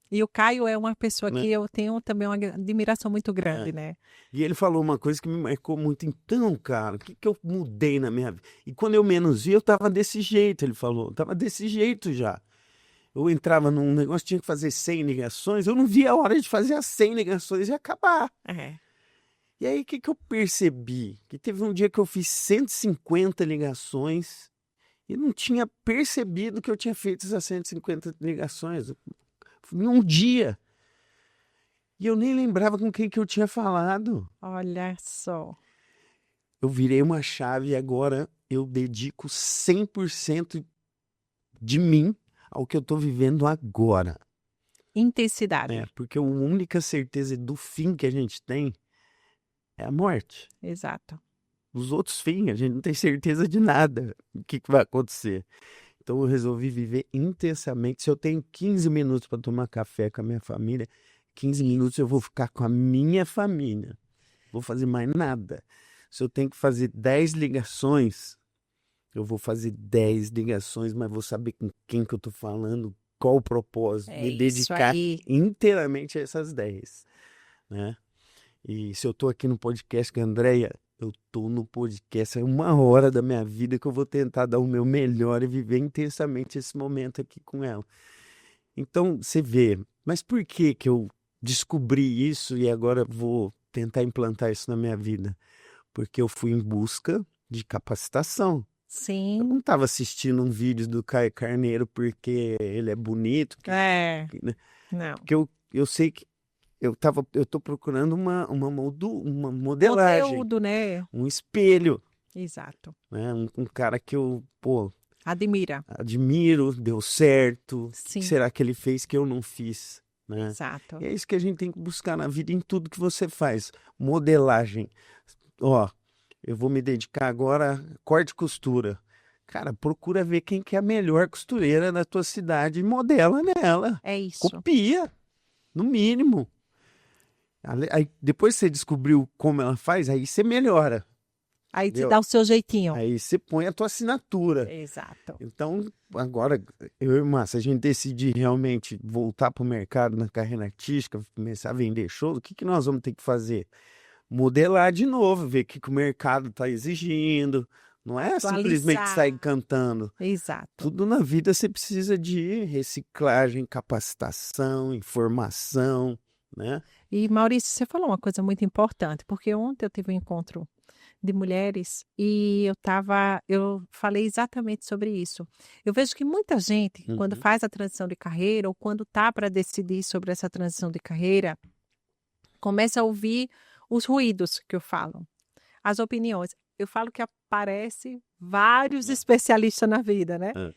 E o Caio é uma pessoa Né? que eu tenho também uma admiração muito grande, né? E ele falou uma coisa que me marcou muito. Então, cara, o que eu mudei na minha vida? E quando eu menos vi, eu tava desse jeito, ele falou. Eu tava desse jeito já. Eu entrava num negócio, tinha que fazer 100 ligações, eu não via a hora de fazer as 100 ligações e acabar. E aí, o que eu percebi? Que teve um dia que eu fiz 150 ligações e não tinha percebido que eu tinha feito essas 150 ligações. Em 1 dia. E eu nem lembrava com quem que eu tinha falado. Olha só. Eu virei uma chave e agora eu dedico 100% de mim ao que eu estou vivendo agora. Intensidade. Porque a única certeza do fim que a gente tem é a morte. Exato. Os outros fins, a gente não tem certeza de nada, o que vai acontecer. Então eu resolvi viver intensamente. Se eu tenho 15 minutos para tomar café com a minha família, 15 minutos eu vou ficar com a minha família. Não vou fazer mais nada. Se eu tenho que fazer 10 ligações, eu vou fazer 10 ligações, mas vou saber com quem que eu estou falando, qual o propósito, É me isso dedicar aí. inteiramente a essas 10, né? E se eu estou aqui no podcast com a Andréia, eu estou no podcast, é 1 hora da minha vida que eu vou tentar dar o meu melhor e viver intensamente esse momento aqui com ela. Então, você vê, mas por que que eu descobri isso e agora vou tentar implantar isso na minha vida? Porque eu fui em busca de capacitação. Eu Sim. não estava assistindo um vídeo do Caio Carneiro porque ele é bonito, É. né? Não. Porque eu sei que eu tô procurando uma modelagem, Conteúdo, né? um espelho, Exato. né? Um cara que eu, pô, Admira. admiro, deu certo. O Sim. que será que ele fez que eu não fiz, né? Exato. E é isso que a gente tem que buscar na vida, em tudo que você faz. Modelagem. Ó, eu vou me dedicar agora a corte e costura. Cara, procura ver quem que é a melhor costureira da tua cidade e modela nela. É isso. Copia, no mínimo. Aí, depois que você descobriu como ela faz, aí você melhora. Aí você Entendeu? dá o seu jeitinho. Aí você põe a tua assinatura. Exato. Então, agora, eu e o Márcio, a gente decidir realmente voltar para o mercado na carreira artística, começar a vender show, o que que nós vamos ter que fazer? Modelar de novo, ver o que que o mercado está exigindo. Não é simplesmente Atualizar. sair cantando. Exato. Tudo na vida você precisa de reciclagem, capacitação, informação, né? E Maurício, você falou uma coisa muito importante, porque ontem eu tive um encontro de mulheres e eu falei exatamente sobre isso. Eu vejo que muita gente, quando Uhum. faz a transição de carreira ou quando tá para decidir sobre essa transição de carreira, começa a ouvir os ruídos que eu falo, as opiniões. Eu falo que aparece vários especialistas na vida, né? É.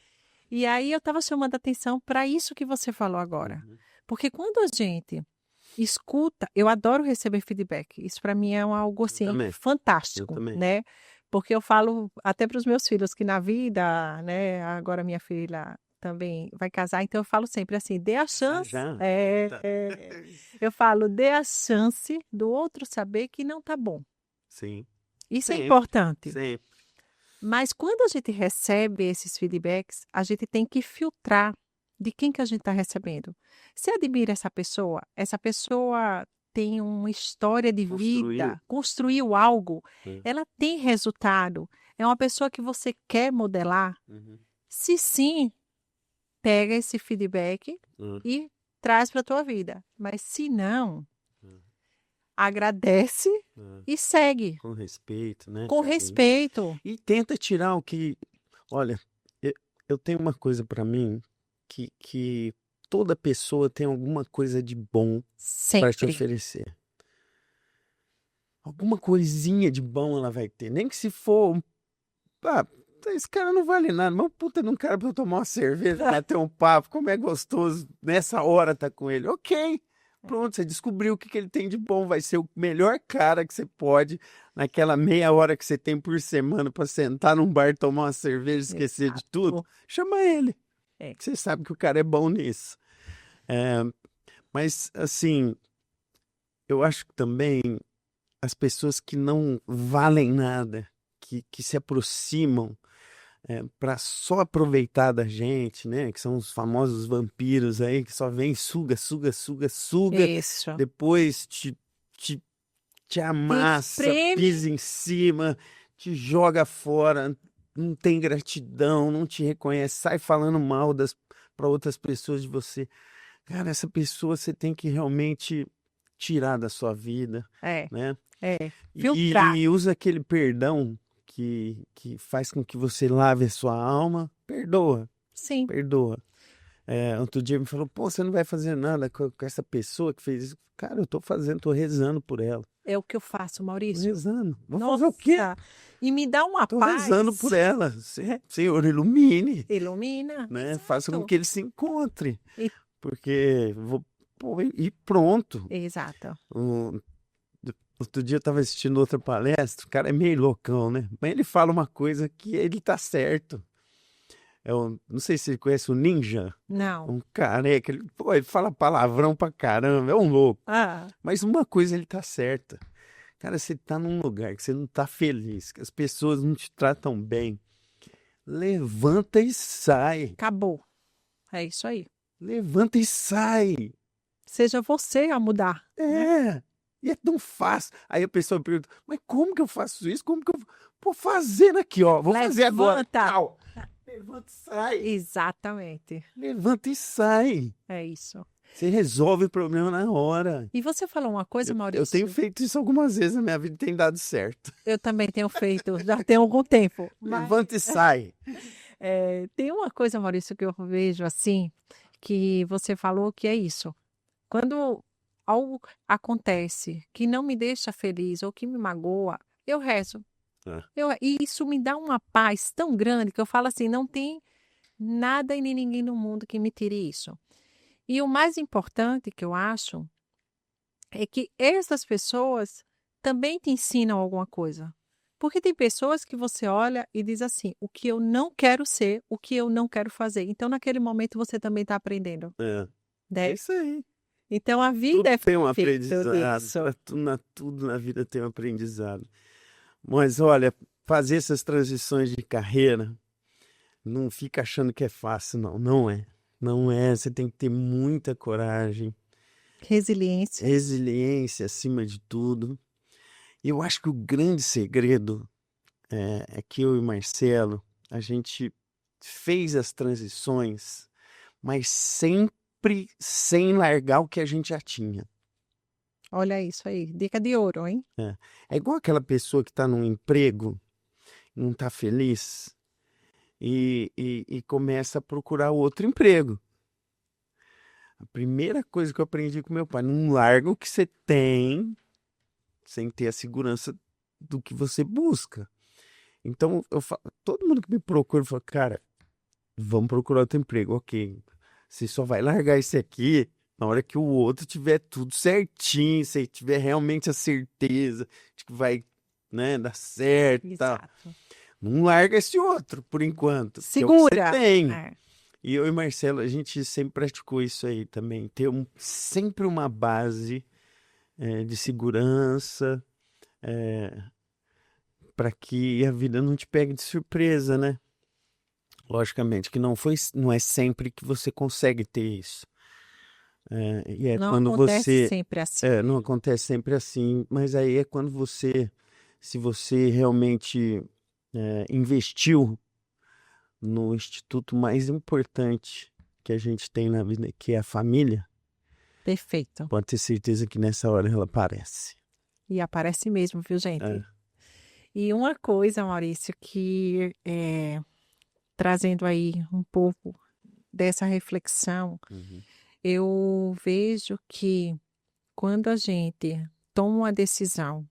E aí eu estava chamando a atenção para isso que você falou agora. Uhum. Porque quando a gente escuta, eu adoro receber feedback. Isso para mim é algo assim também. fantástico, Eu também. né? Porque eu falo até para os meus filhos que na vida, né? Agora minha filha também vai casar, então eu falo sempre assim, dê a chance. já? Tá. Eu falo, dê a chance do outro saber que não tá bom. Sim, Isso é Sempre. importante. sempre. Mas quando a gente recebe esses feedbacks, a gente tem que filtrar de quem que a gente está recebendo. Você admira essa pessoa tem uma história de vida, construiu algo, É. ela tem resultado, é uma pessoa que você quer modelar? Uhum. Se sim, pega esse feedback Uhum. e traz para a tua vida. Mas se não, Uhum. agradece Uhum. e segue. Com respeito, né? Com carinho. respeito. E tenta tirar o que. Olha, eu tenho uma coisa pra mim que toda pessoa tem alguma coisa de bom pra te Sempre. oferecer. Alguma coisinha de bom ela vai ter. Nem que se for. Ah, esse cara não vale nada. Mas puta, não quero pra eu tomar uma cerveja, bater um papo. Como é gostoso nessa hora tá com ele. Ok. Pronto, você descobriu o que ele tem de bom. Vai ser o melhor cara que você pode naquela meia hora que você tem por semana pra sentar num bar, tomar uma cerveja e esquecer de tudo. Chama ele. É. Você sabe que o cara é bom nisso. Mas, assim, eu acho que também as pessoas que não valem nada, que se aproximam para só aproveitar da gente, né? Que são os famosos vampiros aí, que só vem, suga, suga, suga, suga, Isso. depois te amassa, espreme. pisa em cima, te joga fora, não tem gratidão, não te reconhece, sai falando mal para outras pessoas de você. Cara, essa pessoa você tem que realmente tirar da sua vida, né? Filtrar. E usa aquele perdão que faz com que você lave a sua alma. Perdoa, Sim. perdoa. Outro dia me falou, pô, você não vai fazer nada com essa pessoa que fez isso. Cara, eu tô fazendo, tô rezando por ela. É o que eu faço, Tô Maurício. rezando. Vou Nossa, fazer o quê? E me dá uma Tô paz. rezando por ela. Senhor, ilumine, Ilumina. né? Exato. Faça com que ele se encontre. E- Porque e pronto. Exato. Outro dia eu estava assistindo outra palestra, o cara é meio loucão, né? Mas ele fala uma coisa que ele tá certo. não sei se você conhece o Ninja, Não. um careca, pô, ele fala palavrão pra caramba, é um louco. Ah, Mas uma coisa ele tá certa. Cara, você tá num lugar que você não tá feliz, que as pessoas não te tratam bem, levanta e sai. acabou. É isso aí. Levanta e sai. Seja você a mudar, né? É. E é tão fácil. Aí a pessoa pergunta, mas como que eu faço isso? Como que eu... Pô, fazendo aqui, ó. Vou fazer agora. Levanta. Tchau. Levanta e sai. Exatamente. Levanta e sai. É isso. Você resolve o problema na hora. E você falou uma coisa, Eu tenho Maurício. feito isso algumas vezes na minha vida e tem dado certo. Eu também tenho feito, já tem algum tempo. Mas Levanta e sai. tem uma coisa, Maurício, que eu vejo assim, que você falou que é isso. Quando algo acontece que não me deixa feliz ou que me magoa, eu rezo. É. E isso me dá uma paz tão grande que eu falo assim, não tem nada e nem ninguém no mundo que me tire isso. E o mais importante que eu acho é que essas pessoas também te ensinam alguma coisa. Porque tem pessoas que você olha e diz assim, o que eu não quero ser, o que eu não quero fazer. Então, naquele momento, você também está aprendendo, É né? isso aí. Então, a vida Tudo é tem um feita aprendizado. disso. Tudo na vida tem um aprendizado. Mas olha, fazer essas transições de carreira, não fica achando que é fácil, não. Não é. Não é. Você tem que ter muita coragem, Resiliência. resiliência acima de tudo. E eu acho que o grande segredo é que eu e Marcelo, a gente fez as transições, mas sempre sem largar o que a gente já tinha. Olha isso aí, dica de ouro, hein? É igual aquela pessoa que está num emprego, não está feliz e começa a procurar outro emprego. A primeira coisa que eu aprendi com meu pai, não larga o que você tem sem ter a segurança do que você busca. Então, todo mundo que me procura fala, cara, vamos procurar outro emprego. Ok, você só vai largar esse aqui na hora que o outro tiver tudo certinho, você tiver realmente a certeza de que vai, né, dar certo e tal. Exato. Não larga esse outro, por enquanto, que é o que você Segura. tem. É. E eu e Marcelo, a gente sempre praticou isso aí também, ter sempre uma base de segurança, para que a vida não te pegue de surpresa, né? Logicamente que não é sempre que você consegue ter isso. E é Não quando acontece você, sempre assim. não acontece sempre assim, mas aí é quando se você realmente investiu no instituto mais importante que a gente tem na vida, que é a família, Perfeito. pode ter certeza que nessa hora ela aparece. E aparece mesmo, viu, gente? É. E uma coisa, Maurício, trazendo aí um pouco dessa reflexão, Uhum. eu vejo que quando a gente toma uma decisão,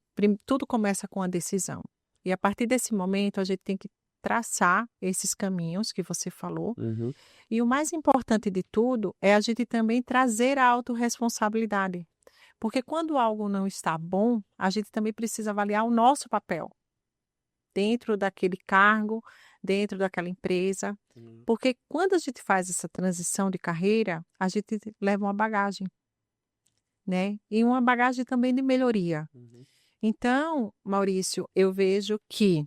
tudo começa com a decisão. E a partir desse momento, a gente tem que traçar esses caminhos que você falou. Uhum. E o mais importante de tudo é a gente também trazer a autorresponsabilidade. Porque quando algo não está bom, a gente também precisa avaliar o nosso papel dentro daquele cargo, dentro daquela empresa. Uhum. Porque quando a gente faz essa transição de carreira, a gente leva uma bagagem, né? E uma bagagem também de melhoria. Uhum. Então, Maurício, eu vejo que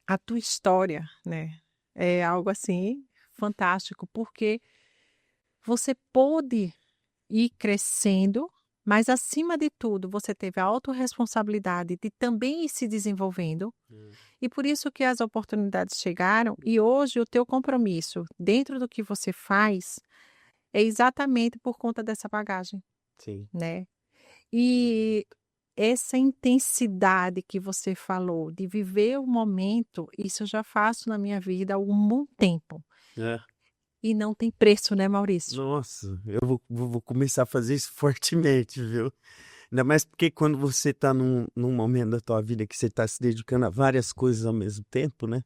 a tua história, né, é algo assim fantástico, porque você pôde ir crescendo, mas acima de tudo, você teve a autorresponsabilidade de também ir se desenvolvendo, e por isso que as oportunidades chegaram, e hoje o teu compromisso dentro do que você faz é exatamente por conta dessa bagagem, Sim. né? E essa intensidade que você falou de viver o momento, isso eu já faço na minha vida há um bom tempo. É. E não tem preço, né, Maurício? Nossa, eu vou começar a fazer isso fortemente, viu? Ainda mais porque quando você está num momento da tua vida que você está se dedicando a várias coisas ao mesmo tempo, né?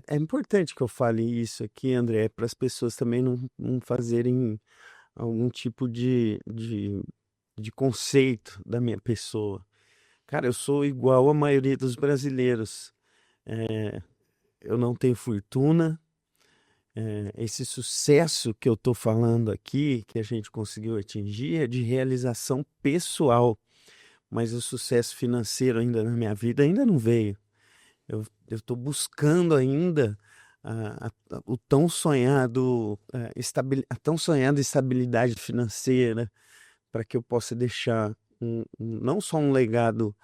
É importante que eu fale isso aqui, André, para as pessoas também não fazerem algum tipo de conceito da minha pessoa. Cara, eu sou igual a maioria dos brasileiros. eu não tenho fortuna. Esse sucesso que eu estou falando aqui, que a gente conseguiu atingir, é de realização pessoal. Mas o sucesso financeiro ainda na minha vida ainda não veio. Eu estou buscando ainda o tão sonhado, a tão sonhada estabilidade financeira, para que eu possa deixar não só um legado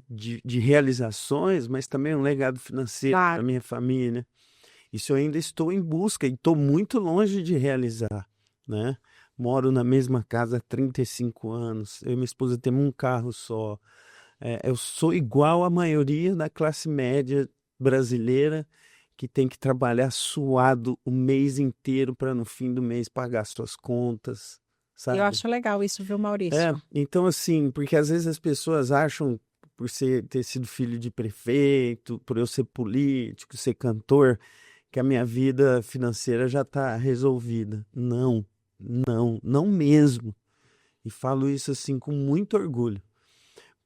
de realizações, mas também um legado financeiro para Claro. minha família. Isso eu ainda estou em busca e estou muito longe de realizar, né? Moro na mesma casa há 35 anos, eu e minha esposa temos um carro só. Eu sou igual à maioria da classe média brasileira que tem que trabalhar suado o mês inteiro para no fim do mês pagar suas contas, Eu sabe? acho legal isso, viu, Maurício? Então assim, porque às vezes as pessoas acham, por ter sido filho de prefeito, por eu ser político, ser cantor, que a minha vida financeira já está resolvida. Não, não, não mesmo. E falo isso assim com muito orgulho.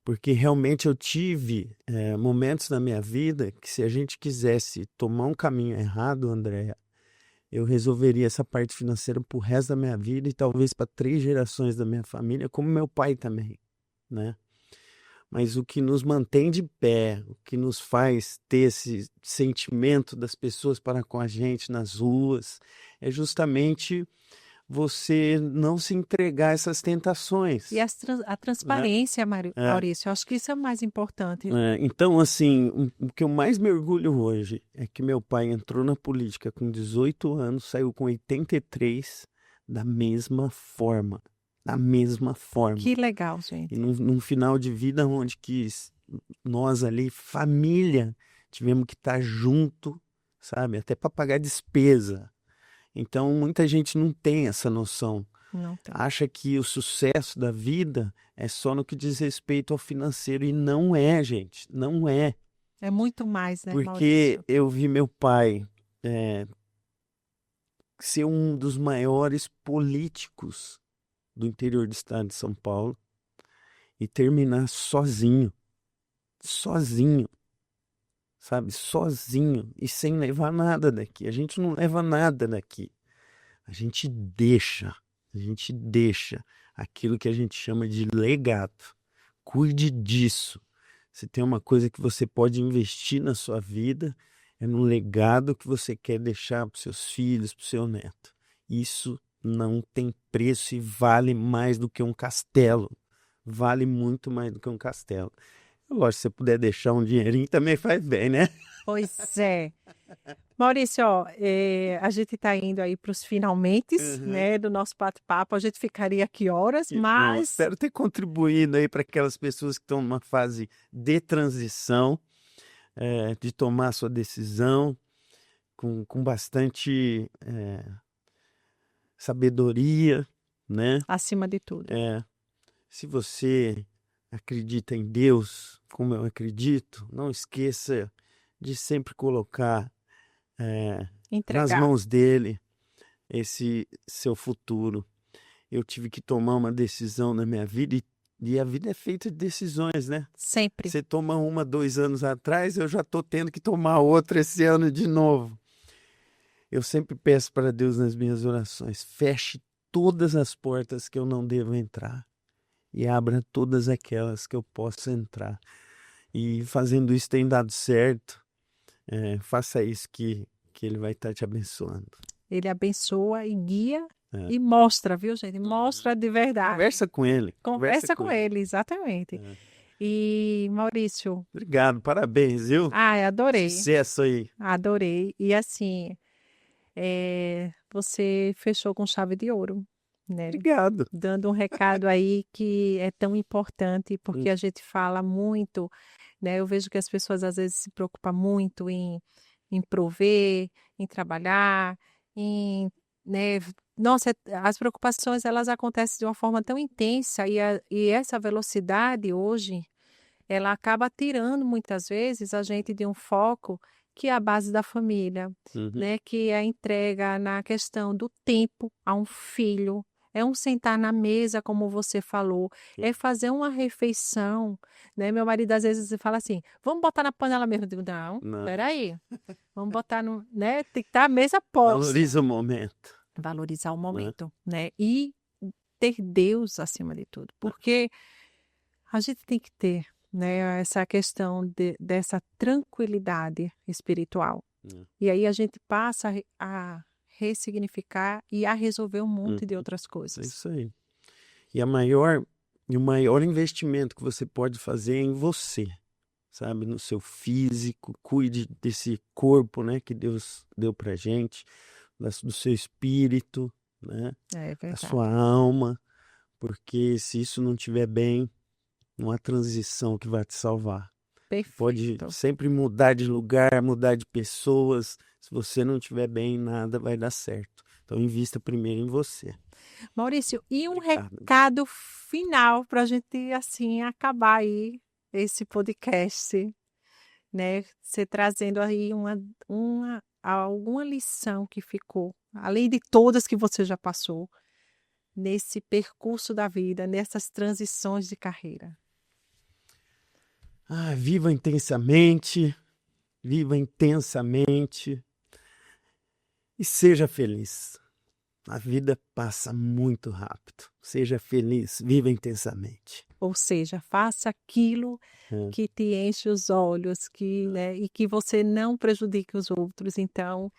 Porque realmente eu tive momentos na minha vida que se a gente quisesse tomar um caminho errado, Andréa, eu resolveria essa parte financeira pro resto da minha vida e talvez para 3 gerações da minha família, como meu pai também, né? Mas o que nos mantém de pé, o que nos faz ter esse sentimento das pessoas para com a gente nas ruas, é justamente você não se entregar a essas tentações, E a né? transparência, É. Maurício, eu acho que isso é o mais importante. Então, assim, o que eu mais me orgulho hoje é que meu pai entrou na política com 18 anos, saiu com 83, da mesma forma. Da mesma forma. Que legal, E gente. num final de vida onde que nós ali, família, tivemos que estar junto, sabe? Até para pagar despesa. Então, muita gente não tem essa noção. Não tem. Acha que o sucesso da vida é só no que diz respeito ao financeiro. E não é, gente. Não é. É muito mais, né, Porque Maurício? eu vi meu pai ser um dos maiores políticos do interior do estado de São Paulo e terminar sozinho. Sozinho. Sabe? Sozinho. E sem levar nada daqui. A gente não leva nada daqui. A gente deixa. A gente deixa aquilo que a gente chama de legado. Cuide disso. Se tem uma coisa que você pode investir na sua vida, é no legado que você quer deixar para os seus filhos, para o seu neto. Isso não tem preço e vale mais do que um castelo. Vale muito mais do que um castelo. Lógico, se você puder deixar um dinheirinho, também faz bem, né? Pois é. Maurício, ó, a gente está indo aí para os finalmentes, Uhum. né, do nosso bate-papo. A gente ficaria aqui horas, Que bom. mas Espero ter contribuído aí para aquelas pessoas que estão numa fase de transição, de tomar a sua decisão com bastante sabedoria, né? acima de tudo, Se você acredita em Deus, como eu acredito, não esqueça de sempre colocar nas entregar mãos dele esse seu futuro. Eu tive que tomar uma decisão na minha vida e a vida é feita de decisões, né? sempre. Você toma uma 2 anos atrás, eu já estou tendo que tomar outra esse ano de novo. Eu sempre peço para Deus nas minhas orações, feche todas as portas que eu não devo entrar e abra todas aquelas que eu posso entrar. E fazendo isso tem dado certo. Faça isso que Ele vai estar te abençoando. Ele abençoa e guia É. e mostra, viu, gente? Mostra de verdade. Conversa com Ele. Conversa com ele, exatamente. É. E, Maurício, Obrigado, parabéns, viu? adorei, Sucesso aí. adorei. E assim, você fechou com chave de ouro, né? Obrigado. Dando um recado aí que é tão importante, porque a gente fala muito, né? Eu vejo que as pessoas às vezes se preocupam muito em prover, em trabalhar, né? Nossa, as preocupações elas acontecem de uma forma tão intensa e essa velocidade hoje, ela acaba tirando muitas vezes a gente de um foco que é a base da família, Uhum. né? Que é a entrega na questão do tempo a um filho, é um sentar na mesa, como você falou, é fazer uma refeição, né? Meu marido às vezes fala assim, vamos botar na panela mesmo. Eu digo, não, Não. peraí, vamos botar no, né? Tem que estar a mesa posta. Valoriza o momento. Valorizar o momento, né? E ter Deus acima de tudo, porque a gente tem que ter, né, essa questão dessa tranquilidade espiritual. E aí a gente passa a ressignificar e a resolver um monte de outras É coisas. isso aí. E o maior investimento que você pode fazer é em você, sabe? No seu físico, cuide desse corpo, né, que Deus deu pra gente, do seu espírito, né? É Da verdade. sua alma, porque se isso não estiver bem, não há transição que vai te salvar. Pode Perfeito. sempre mudar de lugar, mudar de pessoas. Se você não estiver bem, nada vai dar certo. Então, invista primeiro em você. Maurício, e um Obrigado. recado final para a gente, assim, acabar aí esse podcast, né? Você trazendo aí alguma lição que ficou, além de todas que você já passou, nesse percurso da vida, nessas transições de carreira. Viva intensamente e seja feliz. A vida passa muito rápido. Seja feliz, viva intensamente. Ou seja, faça aquilo que te enche os olhos, né, e que você não prejudique os outros. Então,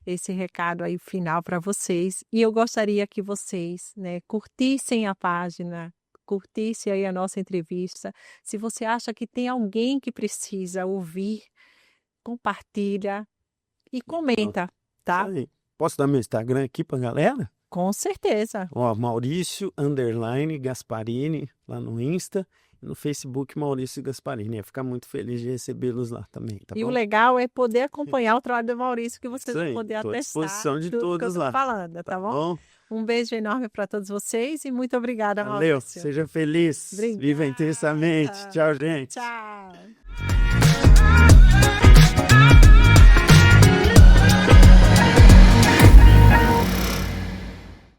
esse recado aí final para vocês. E eu gostaria que vocês, né, curtissem a página, curtissem aí a nossa entrevista. Se você acha que tem alguém que precisa ouvir, compartilha e comenta, tá? Isso aí. Posso dar meu Instagram aqui pra galera? Com certeza. Ó, Maurício_Gasparini lá no Insta e no Facebook Maurício Gasparini. Ia ficar muito feliz de recebê-los lá também, tá E o bom? legal é poder acompanhar o trabalho do Maurício, que vocês Isso vão aí, poder tô à atestar disposição de tudo que eu todos tô lá. falando, tá bom? Um beijo enorme para todos vocês e muito obrigada, Valeu, Maurício. seja feliz, viva intensamente. Obrigada. Tchau, gente. Tchau.